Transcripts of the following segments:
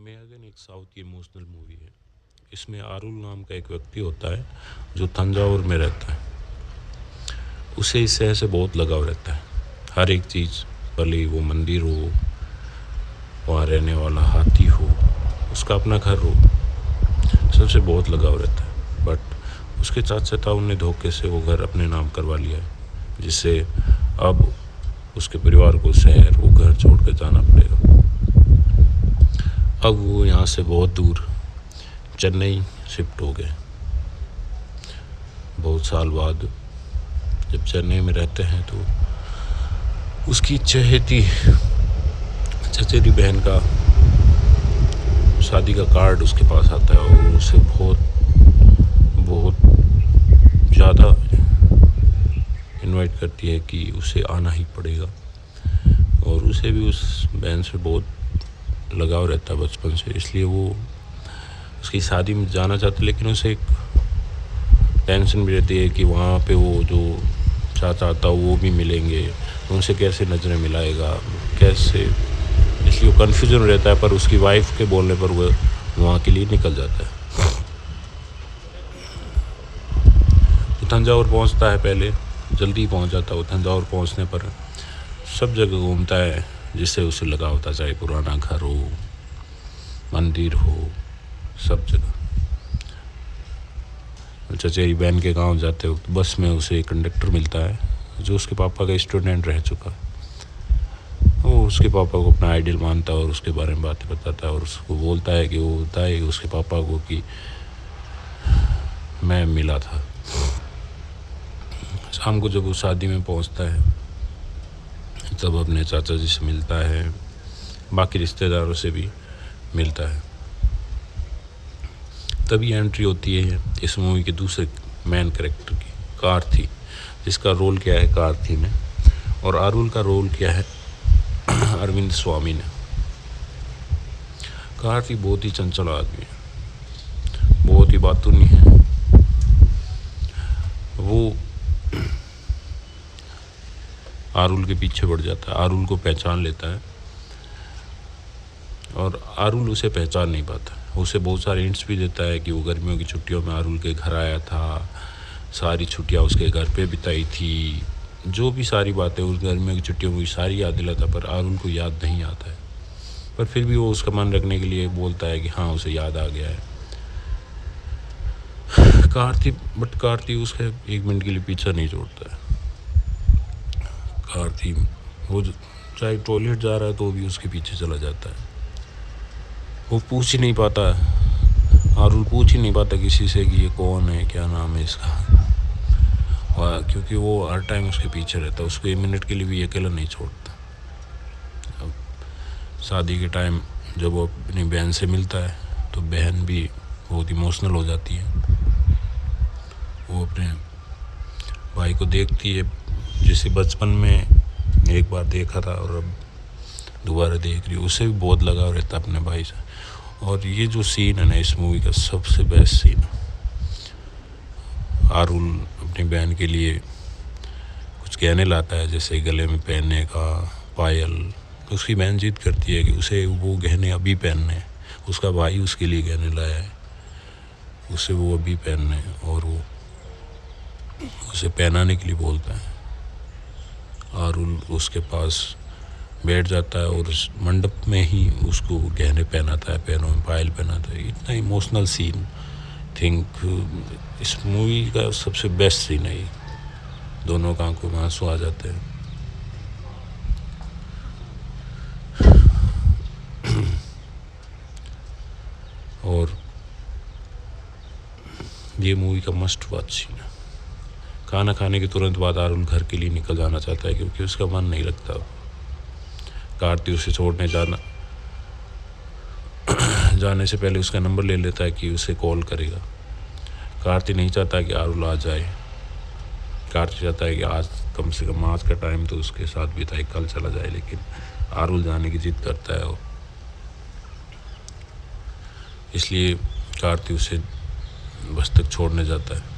Megan एक south की emotional movie है। इसमें आरुल नाम का एक व्यक्ति होता है जो तंजावुर में रहता है। उसे इस शहर से बहुत लगाव रहता है। हर एक चीज़, भले ही वो मंदिर हो, वहाँ रहने वाला हाथी हो, उसका अपना घर हो, सबसे बहुत लगाव रहता है। बट उसके चाचा ताऊ ने धोखे से वो घर अपने नाम करवा लिया है, जिससे अब उसके परिवार को शहर, वो घर छोड़ कर जाना पड़ेगा। अब वो यहाँ से बहुत दूर चेन्नई शिफ्ट हो गए। बहुत साल बाद जब चेन्नई में रहते हैं तो उसकी चहेती चचेरी बहन का शादी का कार्ड उसके पास आता है और उसे बहुत ज़्यादा इनवाइट करती है कि उसे आना ही पड़ेगा। और उसे भी उस बहन से बहुत लगाव रहता है बचपन से, इसलिए वो उसकी शादी में जाना चाहते, लेकिन उसे एक टेंशन भी रहती है कि वहाँ पे वो जो चाचा आता वो भी मिलेंगे, उनसे कैसे नज़रें मिलाएगा, कैसे, इसलिए वो कन्फ्यूजन रहता है। पर उसकी वाइफ के बोलने पर वो वहाँ के लिए निकल जाता है। वो तंजावुर पहुँचता है, पहले जल्दी पहुँच जाता है। वो तंजावुर पहुँचने पर सब जगह घूमता है जिससे उसे लगा होता, चाहे पुराना घर हो, मंदिर हो, सब जगह। चचेरी बहन के गांव जाते वक्त बस में उसे एक कंडक्टर मिलता है जो उसके पापा का स्टूडेंट रह चुका है। वो उसके पापा को अपना आइडियल मानता है और उसके बारे में बातें बताता है और उसको बोलता है कि वो बताए उसके पापा को कि मैं मिला था। शाम को जब वो शादी में पहुंचता है तब अपने चाचा जी से मिलता है, बाकी रिश्तेदारों से भी मिलता है। तभी एंट्री होती है इस मूवी के दूसरे मेन कैरेक्टर की, कार्ति, जिसका रोल किया है कार्ति ने, और आरुल का रोल किया है अरविंद स्वामी ने। कार्ति बहुत ही चंचल आदमी है, बहुत ही बातूनी है। वो आरुल के पीछे बढ़ जाता है, आरुल को पहचान लेता है और आरुल उसे पहचान नहीं पाता। उसे बहुत सारे हिंट्स भी देता है कि वो गर्मियों की छुट्टियों में आरुल के घर आया था, सारी छुट्टियां उसके घर पे बिताई थी, जो भी सारी बातें उस गर्मियों की छुट्टियों में सारी याद दिलाता, पर आरुल को याद नहीं आता है। पर फिर भी वो उसका मन रखने के लिए बोलता है कि हाँ उसे याद आ गया है। कार्ति उसका एक मिनट के लिए पीछा नहीं छोड़ता है। कार्ति वो चाहे टॉयलेट जा रहा है तो भी उसके पीछे चला जाता है। वो पूछ ही नहीं पाता, आरुल पूछ ही नहीं पाता किसी से कि ये कौन है, क्या नाम है इसका, क्योंकि वो हर टाइम उसके पीछे रहता है, उसको एक मिनट के लिए भी अकेला नहीं छोड़ता। अब शादी के टाइम जब वो अपनी बहन से मिलता है तो बहन भी बहुत इमोशनल हो जाती है। वो अपने भाई को देखती है जिसे बचपन में एक बार देखा था और अब दोबारा देख रही है, उसे भी बहुत लगाव रहता है अपने भाई से। और ये जो सीन है ना इस मूवी का सबसे बेस्ट सीन, आरुल अपनी बहन के लिए कुछ गहने लाता है, जैसे गले में पहनने का पायल। उसकी बहन जिद करती है कि उसे वो गहने अभी पहनने हैं, उसका भाई उसके लिए गहने लाया है, उसे वो अभी पहनने हैं, और वो उसे पहनाने के लिए बोलता है। आरुल उसके पास बैठ जाता है और उस मंडप में ही उसको गहने पहनाता है, पैरों में पायल पहनाता है। इतना इमोशनल सीन, थिंक इस मूवी का सबसे बेस्ट सीन है ये। दोनों की आंखों में आंसू आ जाते हैं। और ये मूवी का मस्ट वॉच सीन है। खाना खाने के तुरंत बाद आरुल घर के लिए निकल जाना चाहता है क्योंकि उसका मन नहीं लगता। कार्ति उसे छोड़ने जाने से पहले उसका नंबर ले लेता है कि उसे कॉल करेगा। कार्ति नहीं चाहता कि आरुल आ जाए। कार्ति चाहता है कि आज कम से कम आज का टाइम तो उसके साथ बिताए, कल चला जाए, लेकिन आरुल जाने की जिद करता है और इसलिए कार्ति उसे बस तक छोड़ने जाता है।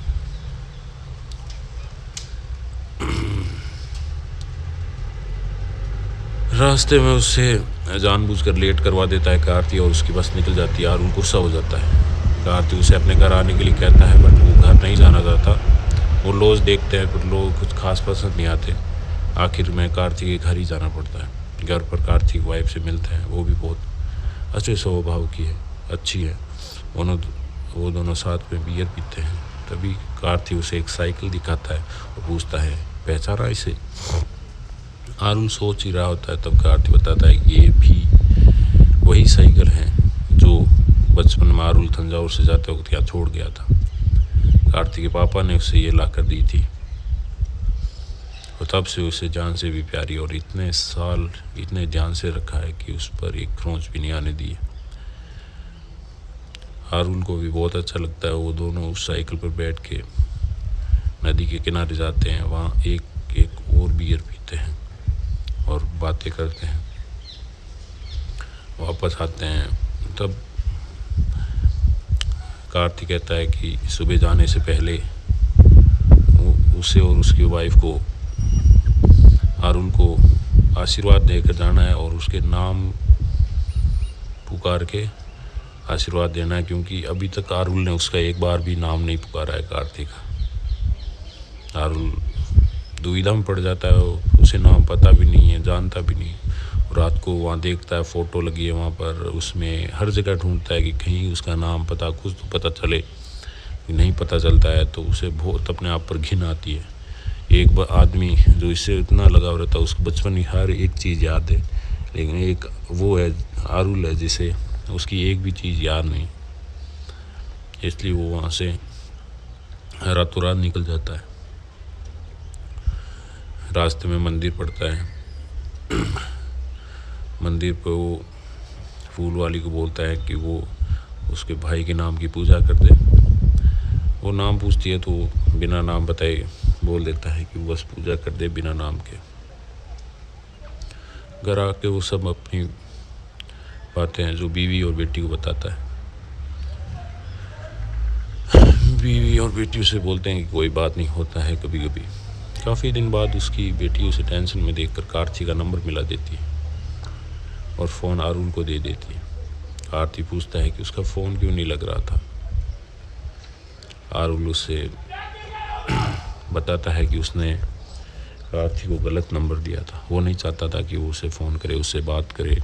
रास्ते में उससे जानबूझकर लेट करवा देता है कारती और उसकी बस निकल जाती है। आरुल गुस्सा हो जाता है। कारती उसे अपने घर आने के लिए कहता है बट वो घर नहीं जाना चाहता। वो लॉज देखते हैं पर लोग कुछ खास पसंद नहीं आते। आखिर में कारती के घर ही जाना पड़ता है। घर पर कारती वाइफ से मिलते हैं। वो भी बहुत अच्छे स्वभाव की है, अच्छी है। वो दोनों साथ में बियर पीते हैं। तभी कारती उसे एक साइकिल दिखाता है और पूछता है पहचाना इसे। आरुल सोच ही रहा होता है तब कारती बताता है ये भी वही साइकिल है जो बचपन में आरुल तंजावुर से जाते वक्त यहाँ छोड़ गया था। कारती के पापा ने उसे ये ला कर दी थी और तब से उसे जान से भी प्यारी और इतने साल इतने ध्यान से रखा है कि उस पर एक खरोंच भी नहीं आने दी है। आरुल को भी बहुत अच्छा लगता है। वो दोनों उस साइकिल पर बैठ के नदी के किनारे जाते हैं। वहाँ एक और बियर पीते हैं और बातें करते हैं। वापस आते हैं तब कारती कहता है कि सुबह जाने से पहले उसे और उसकी वाइफ को आरुल को आशीर्वाद देकर जाना है और उसके नाम पुकार के आशीर्वाद देना है, क्योंकि अभी तक आरुल ने उसका एक बार भी नाम नहीं पुकारा है कारती का। आरुल दुविधा में पड़ जाता है। उसे नाम पता भी नहीं है, जानता भी नहीं। रात को वहाँ देखता है फ़ोटो लगी है वहाँ पर, उसमें हर जगह ढूंढता है कि कहीं उसका नाम पता कुछ तो पता चले। नहीं पता चलता है तो उसे बहुत अपने आप पर घिन आती है। एक आदमी जो इससे इतना लगाव रहता है उसको बचपन की हर एक चीज़ याद है, लेकिन एक वो है आरुल है जिसे उसकी एक भी चीज़ याद नहीं। इसलिए वो वहाँ से रातों रात निकल जाता है। रास्ते में मंदिर पड़ता है। मंदिर पर वो फूल वाली को बोलता है कि वो उसके भाई के नाम की पूजा कर दे। वो नाम पूछती है तो बिना नाम बताए बोल देता है कि बस पूजा कर दे बिना नाम के। घर आके वो सब अपनी बातें हैं जो बीवी और बेटी को बताता है। बीवी और बेटी उसे बोलते हैं कि कोई बात नहीं, होता है कभी कभी। काफ़ी दिन बाद उसकी बेटी उसे टेंशन में देखकर कारती का नंबर मिला देती है और फ़ोन आरुल को दे देती है। कारती पूछता है कि उसका फ़ोन क्यों नहीं लग रहा था। आरुल उसे बताता है कि उसने कारती को गलत नंबर दिया था। वो नहीं चाहता था कि वो उसे फ़ोन करे, उससे बात करे,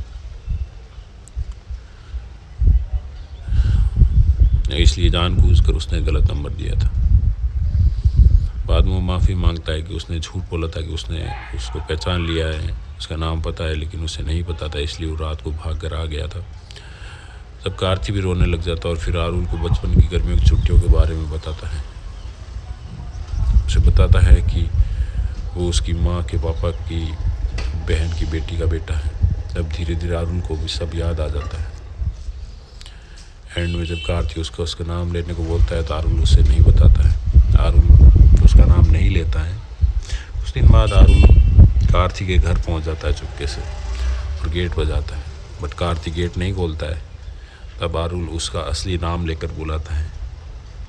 इसलिए जानबूझकर उसने गलत नंबर दिया था। बाद में वो माफ़ी मांगता है कि उसने झूठ बोला था कि उसने उसको पहचान लिया है, उसका नाम पता है, लेकिन उसे नहीं पता था, इसलिए वो रात को भाग कर आ गया था। तब कारती भी रोने लग जाता और फिर आरुल को बचपन की गर्मियों की छुट्टियों के बारे में बताता है। उसे बताता है कि वो उसकी माँ के पापा की बहन की बेटी का बेटा है। तब धीरे धीरे आरुल को भी सब याद आ जाता है। एंड में जब कारती उसका नाम लेने को बोलता है तो आरुल उसे नहीं बताता है। आरुल उसका नाम नहीं लेता है। कुछ दिन बाद आरुल कारती के घर पहुंच जाता है चुपके से और गेट बजाता है, बट कारती गेट नहीं खोलता है। तब आरुल उसका असली नाम लेकर बुलाता है,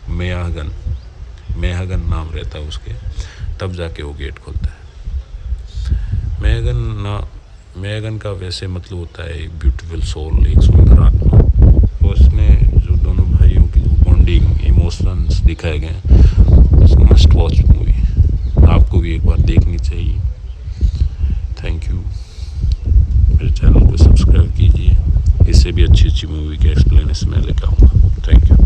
मेहगन नाम रहता है उसके। तब जाके वो गेट खोलता है। मेहगन का वैसे मतलब होता है एक ब्यूटीफुल सोल, एक सुंदर आत्मा। और उसमें जो दोनों भाइयों की जो बॉन्डिंग इमोशंस दिखाए गए हैं, मस्ट वॉच मूवी, आपको भी एक बार देखनी चाहिए। Thank you. मेरे चैनल को सब्सक्राइब कीजिए, इससे भी अच्छी अच्छी मूवी के एक्सप्लेनेशन मैं लेकर आऊँगा। Thank you.